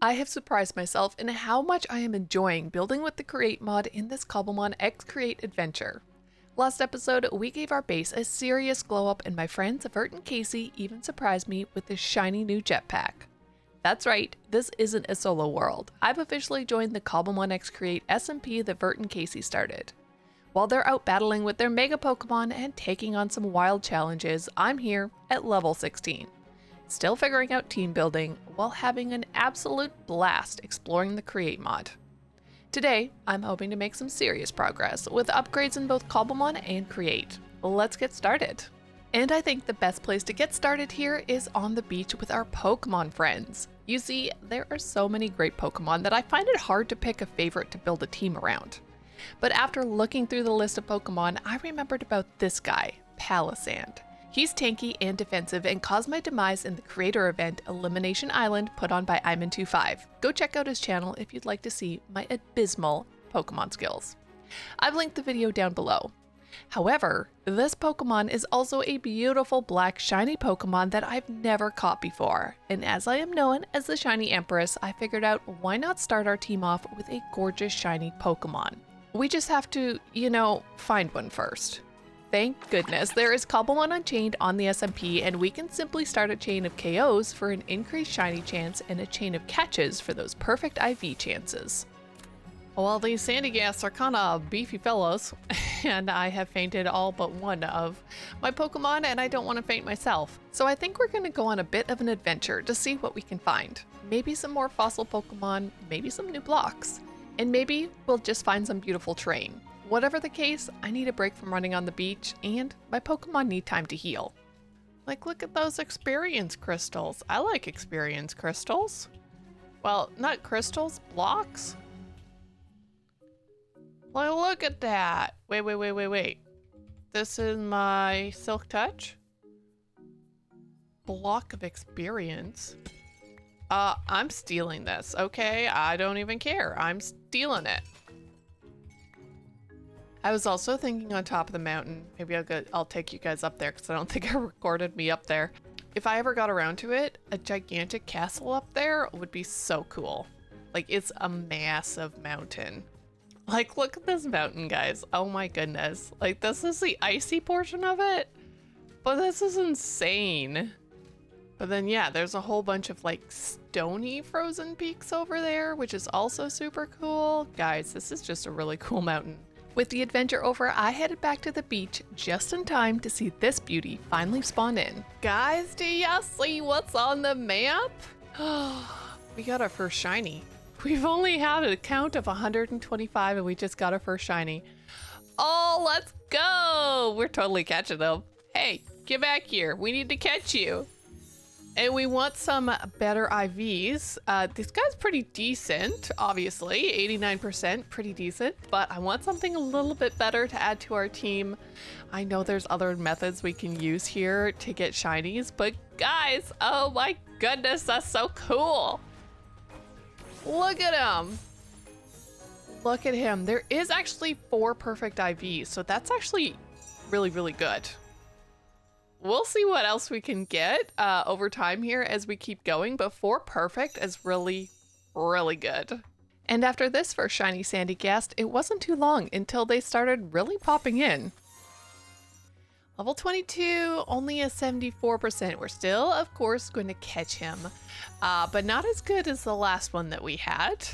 I have surprised myself in how much I am enjoying building with the Create mod in this Cobblemon X Create adventure. Last episode, we gave our base a serious glow up and my friends Vert and Casey even surprised me with this shiny new jetpack. That's right, this isn't a solo world. I've officially joined the Cobblemon X Create SMP that Vert and Casey started. While they're out battling with their mega Pokemon and taking on some wild challenges, I'm here at level 16. Still figuring out team building while having an absolute blast exploring the Create mod. Today, I'm hoping to make some serious progress with upgrades in both Cobblemon and Create. Let's get started. And I think the best place to get started here is on the beach with our Pokemon friends. You see, there are so many great Pokemon that I find it hard to pick a favorite to build a team around. But after looking through the list of Pokemon, I remembered about this guy, Palisand. He's tanky and defensive and caused my demise in the creator event Elimination Island put on by Iman25. Go check out his channel if you'd like to see my abysmal Pokemon skills. I've linked the video down below. However, this Pokemon is also a beautiful black shiny Pokemon that I've never caught before, and as I am known as the Shiny Empress, I figured out why not start our team off with a gorgeous shiny Pokemon. We just have to, find one first. Thank goodness there is Cobblemon Unchained on the SMP, and we can simply start a chain of KOs for an increased shiny chance and a chain of catches for those perfect IV chances. Well, these Sandygasts are kinda beefy fellows, and I have fainted all but one of my Pokemon, and I don't want to faint myself. So I think we're going to go on a bit of an adventure to see what we can find. Maybe some more fossil Pokemon, maybe some new blocks, and maybe we'll just find some beautiful terrain. Whatever the case, I need a break from running on the beach, and my Pokemon need time to heal. Like, look at those experience crystals. I like experience crystals. Well, not crystals, blocks. Like, look at that. Wait. This is my Silk Touch. Block of experience. I'm stealing this, okay? I don't even care. I'm stealing it. I was also thinking on top of the mountain, maybe I'll take you guys up there because I don't think I recorded me up there. If I ever got around to it, a gigantic castle up there would be so cool. Like, it's a massive mountain. Like, look at this mountain, guys. Oh my goodness. Like, this is the icy portion of it, but this is insane. But then, yeah, there's a whole bunch of like stony frozen peaks over there, which is also super cool. Guys, this is just a really cool mountain. With the adventure over, I headed back to the beach just in time to see this beauty finally spawn in. Guys, do ya see what's on the map? We got our first shiny. We've only had a count of 125 and we just got our first shiny. Oh, let's go! We're totally catching them. Hey, get back here. We need to catch you. And we want some better IVs. This guy's pretty decent, obviously, 89%, pretty decent, but I want something a little bit better to add to our team. I know there's other methods we can use here to get shinies, but guys, oh my goodness, that's so cool. Look at him. Look at him. There is actually 4 perfect IVs, so that's actually really, really good. We'll see what else we can get over time here as we keep going, but 4 perfect is really, really good. And after this first Shiny Sandygast, it wasn't too long until they started really popping in. Level 22, only a 74%. We're still, of course, going to catch him, but not as good as the last one that we had.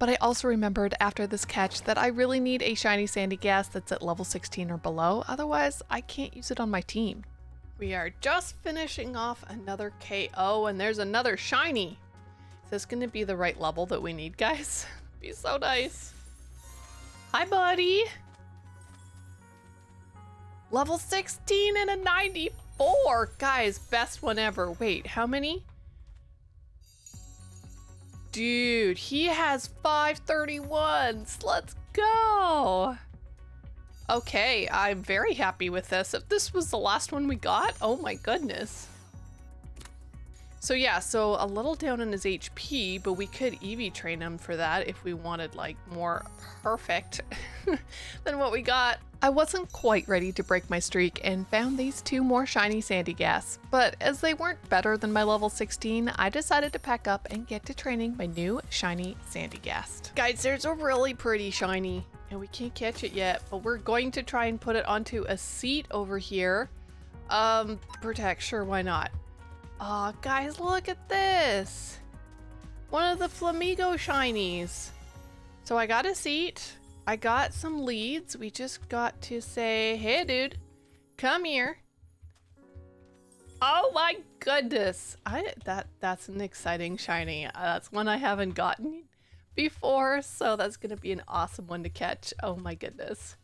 But I also remembered after this catch that I really need a Shiny Sandygast that's at level 16 or below, otherwise I can't use it on my team. We are just finishing off another KO and there's another shiny. Is this going to be the right level that we need, guys? Be so nice. Hi, buddy. Level 16 and a 94. Guys, best one ever. Wait, how many? Dude, he has 531s. Let's go. Okay, I'm very happy with this. If this was the last one we got, oh my goodness. So yeah, so a little down in his HP, but we could Eevee train him for that if we wanted like more perfect than what we got. I wasn't quite ready to break my streak and found these 2 more Shiny Sandygast, but as they weren't better than my level 16, I decided to pack up and get to training my new Shiny Sandygast. Guys, there's a really pretty shiny, and we can't catch it yet, but we're going to try and put it onto a seat over here. Protect, sure, why not? Aw, guys, look at this! One of the Flamigo shinies! So I got a seat. I got some leads. We just got to say, hey dude, come here. Oh my goodness. That's an exciting shiny. That's one I haven't gotten before, so that's gonna be an awesome one to catch. Oh my goodness.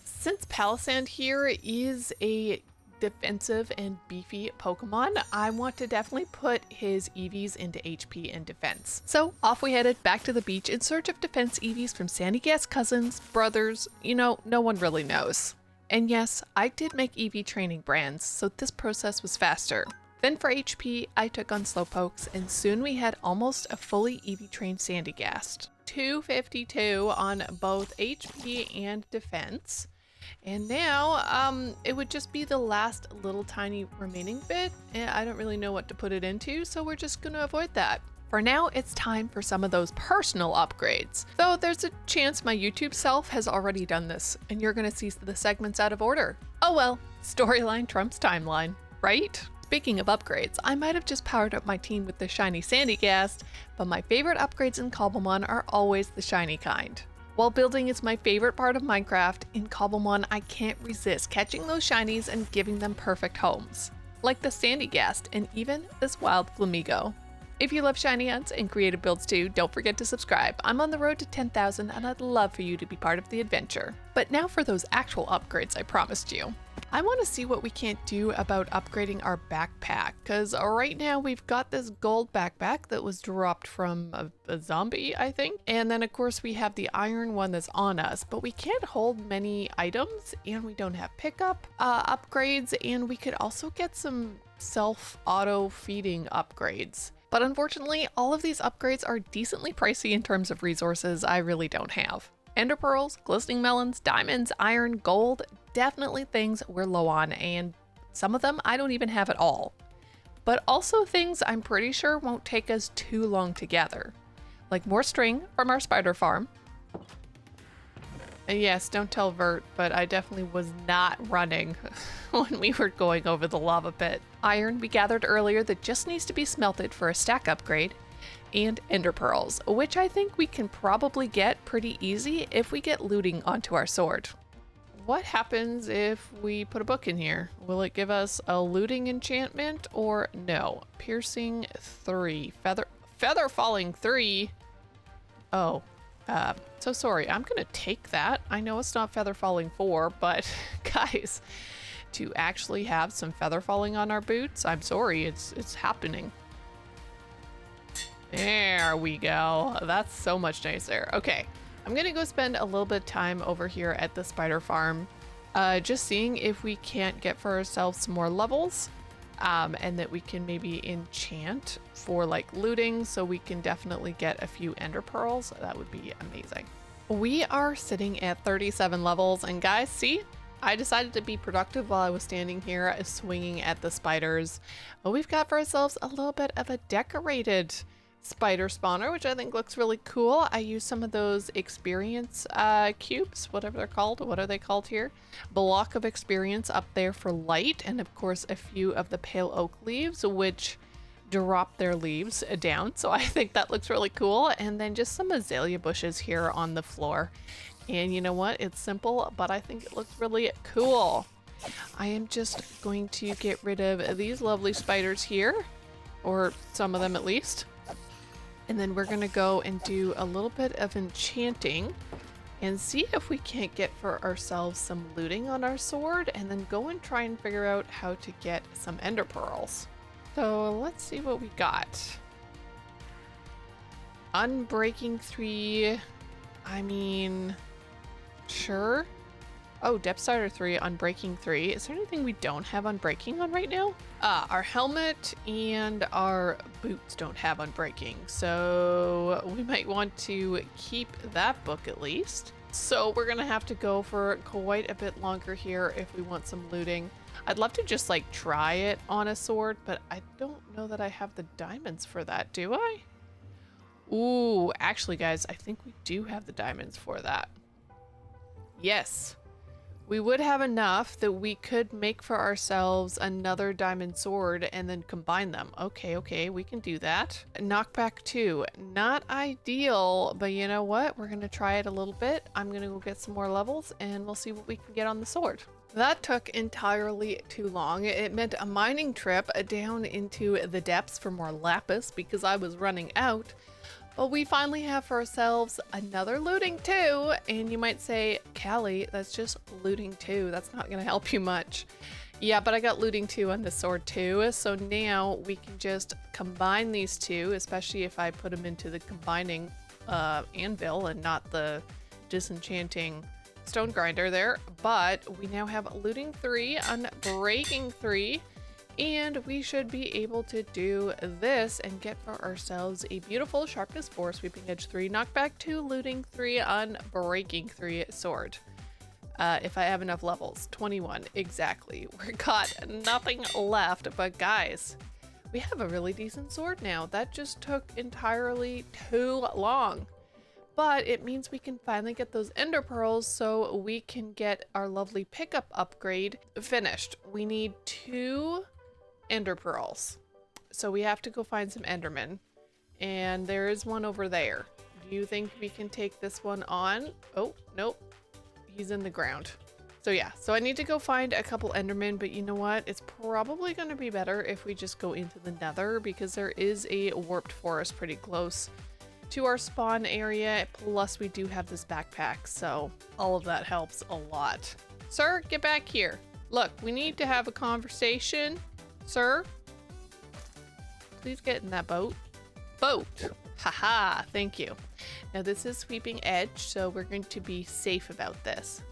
Since Palisand here is a defensive and beefy Pokemon, I want to definitely put his EVs into HP and defense. So off we headed back to the beach in search of defense EVs from Sandygast cousins, brothers, you know, no one really knows. And yes, I did make EV training brands, so this process was faster. Then for HP, I took on Slowpokes, and soon we had almost a fully EV trained Sandygast. 252 on both HP and defense. And now, it would just be the last little tiny remaining bit, and I don't really know what to put it into, so we're just gonna avoid that. For now, it's time for some of those personal upgrades. Though there's a chance my YouTube self has already done this, and you're gonna see the segments out of order. Oh well, storyline trumps timeline, right? Speaking of upgrades, I might have just powered up my team with the Shiny Sandygast, but my favorite upgrades in Cobblemon are always the shiny kind. While building is my favorite part of Minecraft, in Cobblemon I can't resist catching those shinies and giving them perfect homes. Like the Sandygast and even this wild Flamigo. If you love shiny hunts and creative builds too, don't forget to subscribe. I'm on the road to 10,000 and I'd love for you to be part of the adventure. But now for those actual upgrades I promised you. I want to see what we can't do about upgrading our backpack, because right now we've got this gold backpack that was dropped from a zombie, I think. And then of course we have the iron one that's on us, but we can't hold many items and we don't have pickup upgrades, and we could also get some self-auto feeding upgrades. But unfortunately, all of these upgrades are decently pricey in terms of resources I really don't have. Ender pearls, glistening melons, diamonds, iron, gold, definitely things we're low on, and some of them I don't even have at all. But also things I'm pretty sure won't take us too long to gather. Like more string from our spider farm. And yes, don't tell Vert, but I definitely was not running when we were going over the lava pit. Iron we gathered earlier that just needs to be smelted for a stack upgrade. And ender pearls, which I think we can probably get pretty easy if we get looting onto our sword. What happens if we put a book in here? Will it give us a looting enchantment or no? Piercing 3, feather falling 3. Oh, so sorry, I'm gonna take that. I know it's not feather falling 4, but guys, to actually have some feather falling on our boots, I'm sorry, it's happening. There we go. That's so much nicer. Okay, I'm gonna go spend a little bit of time over here at the spider farm, just seeing if we can't get for ourselves some more levels, and that we can maybe enchant for like looting, so we can definitely get a few ender pearls. That would be amazing. We are sitting at 37 levels, and guys, see? I decided to be productive while I was standing here swinging at the spiders. But we've got for ourselves a little bit of a decorated spider spawner, which I think looks really cool. I used some of those experience cubes, whatever they're called. What are they called here? Block of experience up there for light, and of course a few of the pale oak leaves, which drop their leaves down. So I think that looks really cool. And then just some azalea bushes here on the floor. And you know what? It's simple, but I think it looks really cool. I am just going to get rid of these lovely spiders here, or some of them at least. And then we're gonna go and do a little bit of enchanting and see if we can't get for ourselves some looting on our sword, and then go and try and figure out how to get some ender pearls. So let's see what we got. Unbreaking 3, I mean, sure. Oh, depth starter 3, unbreaking 3. Is there anything we don't have unbreaking on right now? Our helmet and our boots don't have unbreaking, so we might want to keep that book at least. So we're gonna have to go for quite a bit longer here if we want some looting. I'd love to just like try it on a sword, but I don't know that I have the diamonds for that, do I? Ooh, actually guys, I think we do have the diamonds for that. Yes. We would have enough that we could make for ourselves another diamond sword and then combine them. Okay, we can do that. Knockback 2, not ideal, but you know what? We're gonna try it a little bit. I'm gonna go get some more levels and we'll see what we can get on the sword. That took entirely too long. It meant a mining trip down into the depths for more lapis because I was running out. But we finally have for ourselves another looting 2, and you might say, Callie, that's just looting 2. That's not gonna help you much. Yeah, but I got looting 2 on the sword too, so now we can just combine these two, especially if I put them into the combining anvil and not the disenchanting stone grinder there. But we now have looting 3, unbreaking 3, and we should be able to do this and get for ourselves a beautiful sharpness 4, sweeping edge 3, knockback 2, looting 3, unbreaking 3 sword. If I have enough levels, 21 exactly. We've got nothing left, but guys, we have a really decent sword now. That just took entirely too long. But it means we can finally get those ender pearls so we can get our lovely pickup upgrade finished. We need 2 ender pearls, so we have to go find some endermen, and there is one over there. Do you think we can take this one on? Oh nope, he's in the ground. So yeah, so I need to go find a couple endermen, but you know what, it's probably going to be better if we just go into the nether because there is a warped forest pretty close to our spawn area, plus we do have this backpack, so all of that helps a lot. Sir, get back here. Look, we need to have a conversation. Sir, please get in that boat. Haha, thank you. Now this is sweeping edge, so we're going to be safe about this.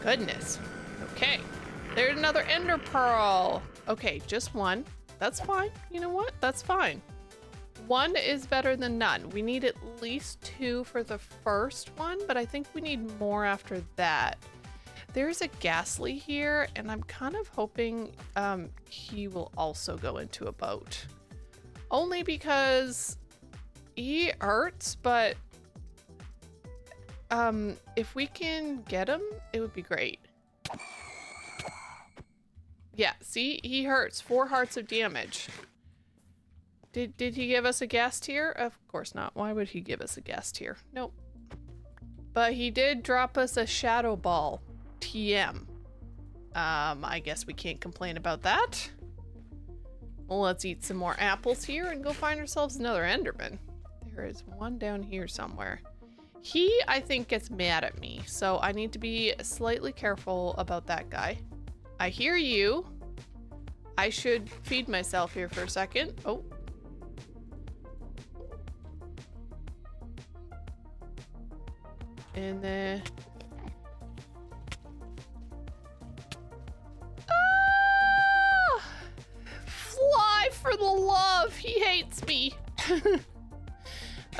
Goodness. Okay, there's another ender pearl. Okay, just one. That's fine. You know what? That's fine. One is better than none. We need at least 2 for the first one, but I think we need more after that. There's a ghastly here, and I'm kind of hoping he will also go into a boat. Only because he hurts, but if we can get him, it would be great. Yeah, see? He hurts. 4 hearts of damage. Did he give us a ghast tier? Of course not. Why would he give us a ghast tier? Nope. But he did drop us a shadow ball. TM. I guess we can't complain about that. Well, let's eat some more apples here and go find ourselves another enderman. There is one down here somewhere. He, I think, gets mad at me, so I need to be slightly careful about that guy. I hear you. I should feed myself here for a second. Oh. And then... Fly for the love! He hates me!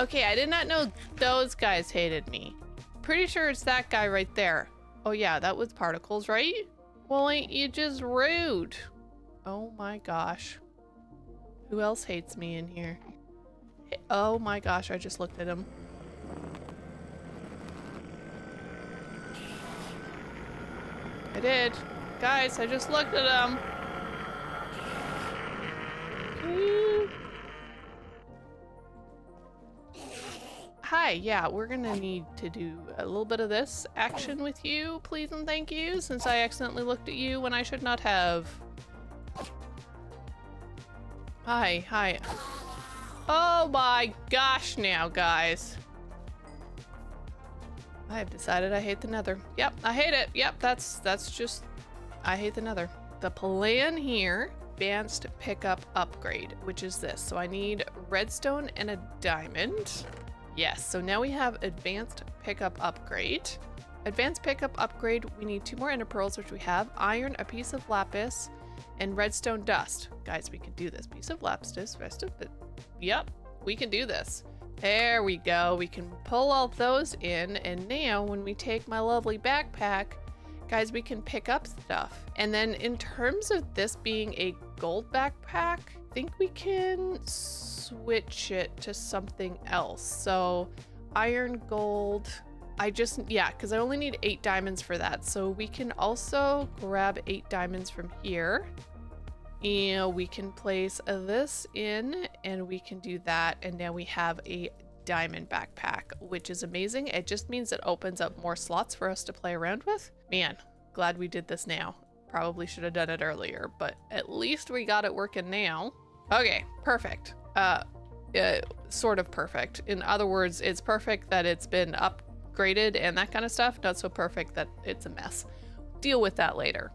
Okay, I did not know those guys hated me. Pretty sure it's that guy right there. Oh yeah, that was particles, right? Well, ain't you just rude? Oh my gosh. Who else hates me in here? Oh my gosh, I just looked at him. I did. Guys, I just looked at him. Hi, yeah, we're gonna need to do a little bit of this action with you, please and thank you, since I accidentally looked at you when I should not have. Hi. Oh my gosh now, guys. I have decided I hate the nether. Yep, I hate it. Yep, that's just, I hate the nether. The plan here, advanced pickup upgrade, which is this. So I need redstone and a diamond. Yes, so now we have advanced pickup upgrade. Advanced pickup upgrade, we need 2 more ender pearls, which we have, iron, a piece of lapis, and redstone dust. Guys, we can do this. Piece of lapis, rest of it. Yep, we can do this. There we go. We can pull all those in, and now when we take my lovely backpack, guys, we can pick up stuff. And then in terms of this being a gold backpack, I think we can switch it to something else. So iron, gold, yeah, because I only need 8 diamonds for that. So we can also grab 8 diamonds from here. And we can place this in and we can do that. And now we have a diamond backpack, which is amazing. It just means it opens up more slots for us to play around with. Man, glad we did this now. Probably should have done it earlier, but at least we got it working now. Okay, perfect. Sort of perfect. In other words, it's perfect that it's been upgraded and that kind of stuff. Not so perfect that it's a mess. Deal with that later.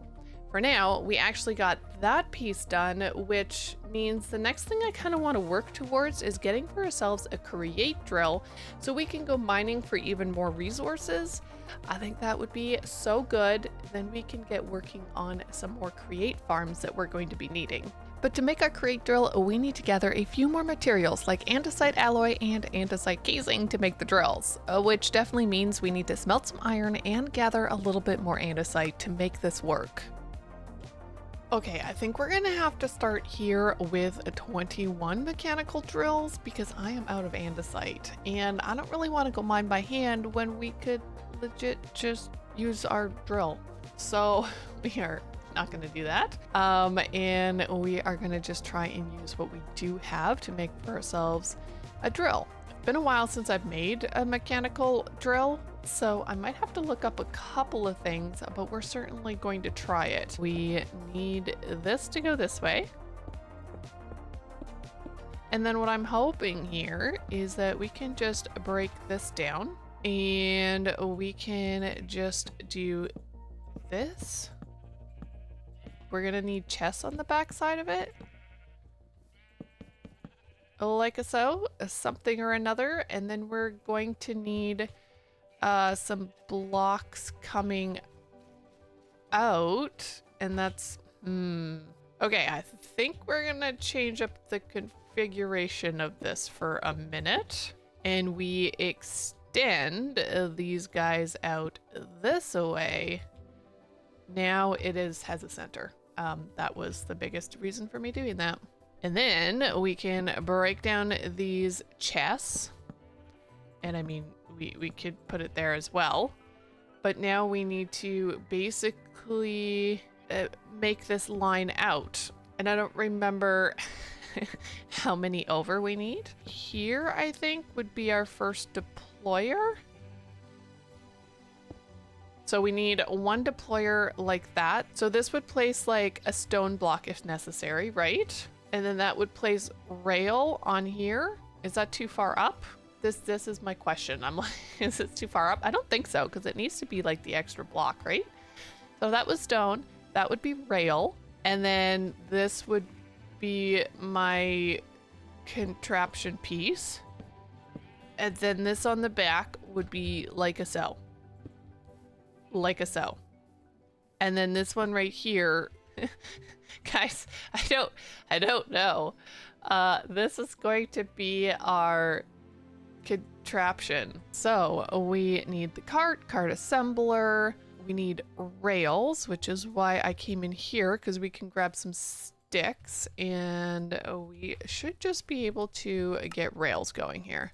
For now, we actually got that piece done, which means the next thing I kind of want to work towards is getting for ourselves a create drill so we can go mining for even more resources. I think that would be so good. Then we can get working on some more create farms that we're going to be needing. But to make our create drill, we need to gather a few more materials like andesite alloy and andesite casing to make the drills, which definitely means we need to smelt some iron and gather a little bit more andesite to make this work. Okay, I think we're gonna have to start here with 21 mechanical drills because I am out of andesite and I don't really want to go mine by hand when we could legit just use our drill. So we are not gonna do that. And we are gonna just try and use what we do have to make for ourselves a drill. It's been a while since I've made a mechanical drill, so I might have to look up a couple of things, but we're certainly going to try it. We need this to go this way. And then what I'm hoping here is that we can just break this down and we can just do this. We're gonna need chests on the back side of it. Like so, something or another. And then we're going to need some blocks coming out, and that's okay. I think we're gonna change up the configuration of this for a minute, and we extend these guys out this way. Now it has a center. That was the biggest reason for me doing that. And then we can break down these chests, and I mean we could put it there as well, but now we need to basically make this line out, and I don't remember how many over we need. Here I think would be our first deployer, so we need 1 deployer like that. So this would place like a stone block if necessary, right? And then that would place rail on here. Is that too far up? This is my question. I'm like, is it too far up? I don't think so, because it needs to be like the extra block, right? So that was stone. That would be rail. And then this would be my contraption piece. And then this on the back would be like a so. Like a so. And then this one right here, guys, I don't know. This is going to be our contraption. So we need the cart assembler, we need rails, which is why I came in here, because we can grab some sticks, and we should just be able to get rails going here.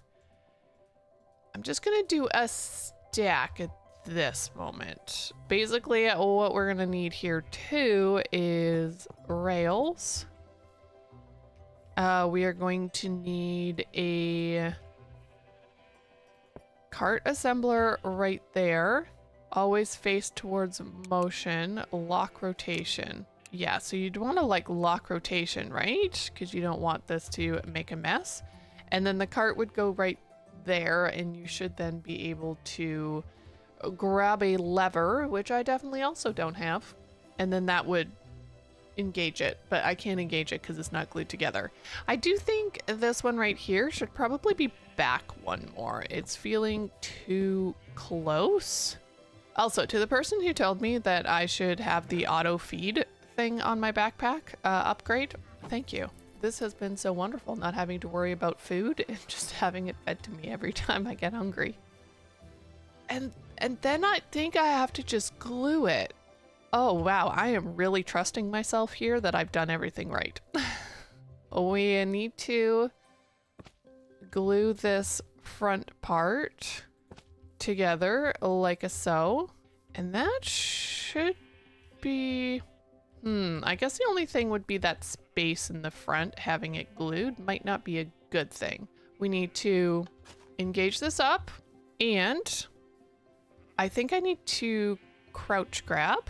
I'm just gonna do a stack at this moment. Basically what we're gonna need here too is rails. We are going to need a cart assembler right there. Always face towards motion, lock rotation. Yeah, so you'd want to like lock rotation, right? Because you don't want this to make a mess. And then the cart would go right there, and you should then be able to grab a lever, which I definitely also don't have. And then that would engage it, but I can't engage it because it's not glued together. I do think this one right here should probably be back one more. It's feeling too close. Also, to the person who told me that I should have the auto feed thing on my backpack upgrade, thank you. This has been so wonderful, not having to worry about food and just having it fed to me every time I get hungry. And then I think I have to just glue it. Oh wow, I am really trusting myself here that I've done everything right. We need to glue this front part together like a so. And that should be... I guess the only thing would be that space in the front. Having it glued might not be a good thing. We need to engage this up, and I think I need to crouch grab.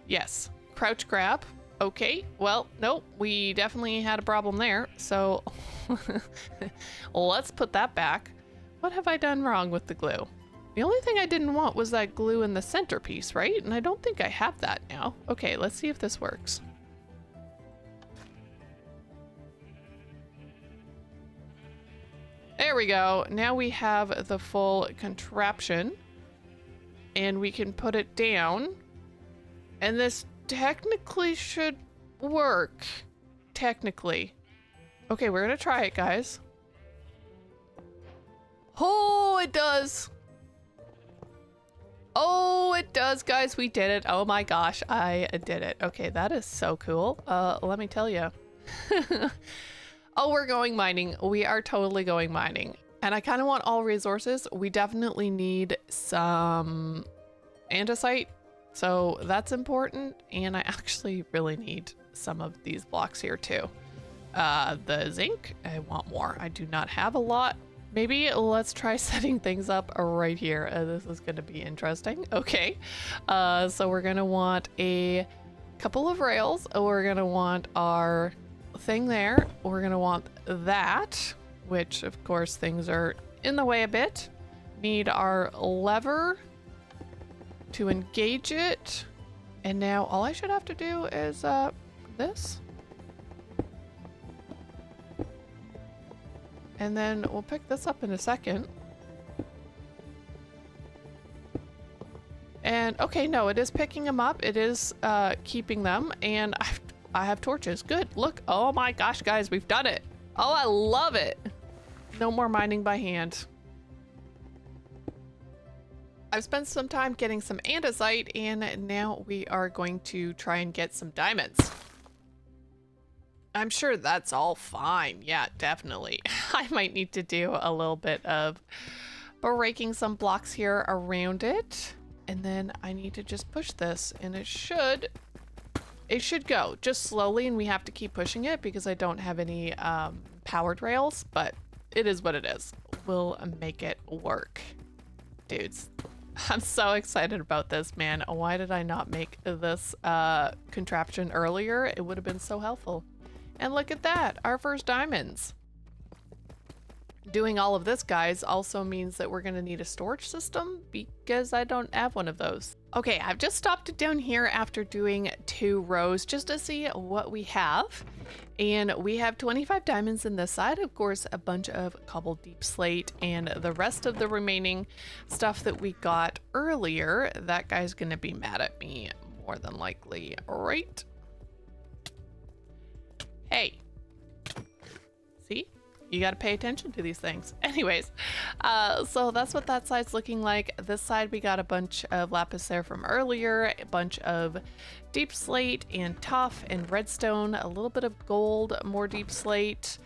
Yes, crouch grab. Okay, well, nope, we definitely had a problem there, so let's put that back. What have I done wrong with the glue? The only thing I didn't want was that glue in the centerpiece, right? And I don't think I have that now. Okay, let's see if this works. There we go. Now we have the full contraption, and we can put it down. And this technically should work. Technically. Okay, we're gonna try it, guys. Oh, it does. Oh, it does, guys. We did it. Oh my gosh, I did it. Okay, that is so cool. Let me tell you. Oh, we're going mining. We are totally going mining. And I kind of want all resources. We definitely need some andesite. So that's important. And I actually really need some of these blocks here too. The zinc, I want more. I do not have a lot. Maybe let's try setting things up right here. This is going to be interesting. Okay. So we're going to want a couple of rails. We're going to want our thing there. We're going to want that, which of course things are in the way a bit. Need our lever to engage it. And now all I should have to do is this. And then we'll pick this up in a second. And okay, no, it is picking them up. It is keeping them. And I have torches. Good. Look. Oh my gosh, guys, we've done it. Oh, I love it. No more mining by hand. I've spent some time getting some andesite, and now we are going to try and get some diamonds. I'm sure that's all fine. Yeah, definitely. I might need to do a little bit of breaking some blocks here around it. And then I need to just push this, and it should go just slowly, and we have to keep pushing it because I don't have any powered rails, but it is what it is. We'll make it work. Dudes, I'm so excited about this, man. Why did I not make this contraption earlier? It would have been so helpful. And look at that, our first diamonds. Doing all of this, guys, also means that we're gonna need a storage system because I don't have one of those. Okay, I've just stopped it down here after doing 2 rows just to see what we have. And we have 25 diamonds in this side, of course, a bunch of cobbled deep slate, and the rest of the remaining stuff that we got earlier. That guy's gonna be mad at me more than likely, right? Hey, see, you got to pay attention to these things. Anyways, so that's what that side's looking like. This side, we got a bunch of lapis there from earlier, a bunch of deep slate and tuff and redstone, a little bit of gold, more deep slate,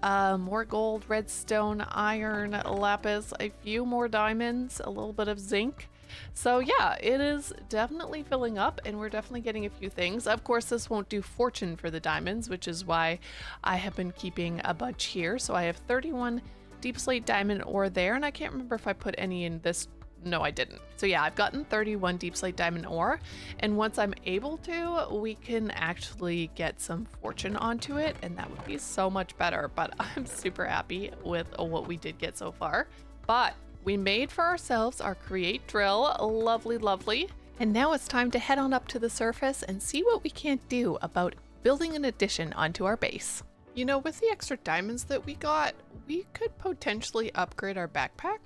more gold, redstone, iron, lapis, a few more diamonds, a little bit of zinc. So yeah, it is definitely filling up, and we're definitely getting a few things. Of course, this won't do fortune for the diamonds, which is why I have been keeping a bunch here. So I have 31 deep slate diamond ore there, and I can't remember if I put any in this. No, I didn't. So yeah, I've gotten 31 deep slate diamond ore, and once I'm able to, we can actually get some fortune onto it, and that would be so much better. But I'm super happy with what we did get so far. But we made for ourselves our create drill. Lovely, lovely. And now it's time to head on up to the surface and see what we can't do about building an addition onto our base. You know, with the extra diamonds that we got, we could potentially upgrade our backpack.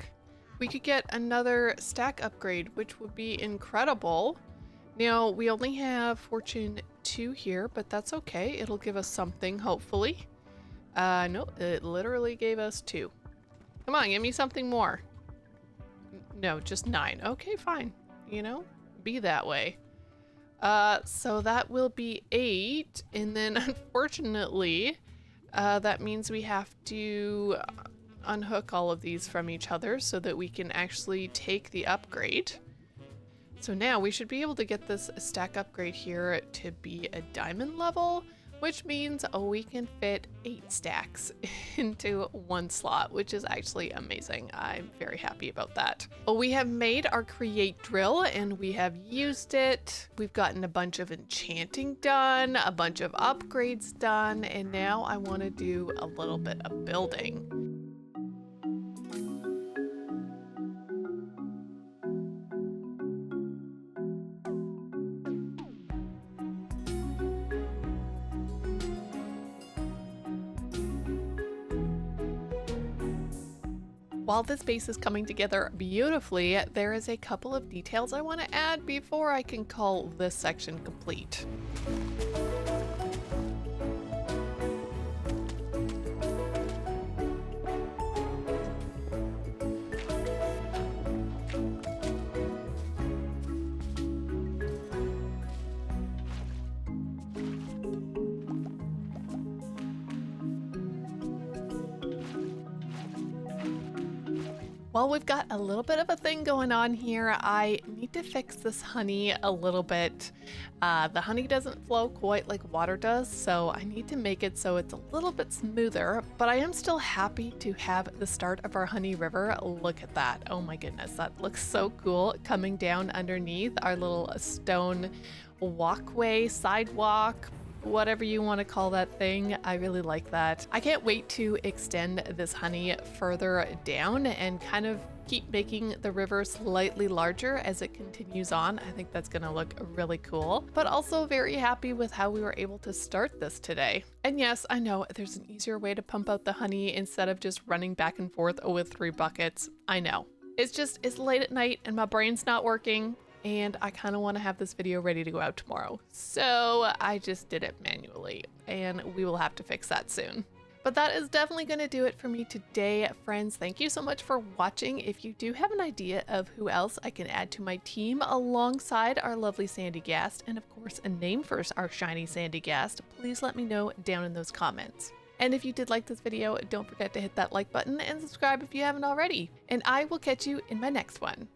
We could get another stack upgrade, which would be incredible. Now, we only have Fortune 2 here, but that's okay. It'll give us something, hopefully. No, it literally gave us 2. Come on, give me something more. No, just 9. Okay, fine. You know, be that way. So that will be 8, and then unfortunately, that means we have to unhook all of these from each other so that we can actually take the upgrade. So now we should be able to get this stack upgrade here to be a diamond level, which means we can fit 8 stacks into one slot, which is actually amazing. I'm very happy about that. We have made our create drill and we have used it. We've gotten a bunch of enchanting done, a bunch of upgrades done, and now I want to do a little bit of building. While this base is coming together beautifully, there is a couple of details I want to add before I can call this section complete. While we've got a little bit of a thing going on here, I need to fix this honey a little bit. The honey doesn't flow quite like water does, so I need to make it so it's a little bit smoother, but I am still happy to have the start of our honey river. Look at that. Oh my goodness, that looks so cool coming down underneath our little stone walkway, sidewalk, whatever you want to call that thing. I really like that. I can't wait to extend this honey further down and kind of keep making the river slightly larger as it continues on. I think that's going to look really cool, but also very happy with how we were able to start this today. And yes, I know there's an easier way to pump out the honey instead of just running back and forth with 3 buckets. I know. It's late at night and my brain's not working, and I kind of want to have this video ready to go out tomorrow. So I just did it manually, and we will have to fix that soon. But that is definitely going to do it for me today, friends. Thank you so much for watching. If you do have an idea of who else I can add to my team alongside our lovely Sandygast, and of course a name for our Shiny Sandygast, please let me know down in those comments. And if you did like this video, don't forget to hit that like button and subscribe if you haven't already. And I will catch you in my next one.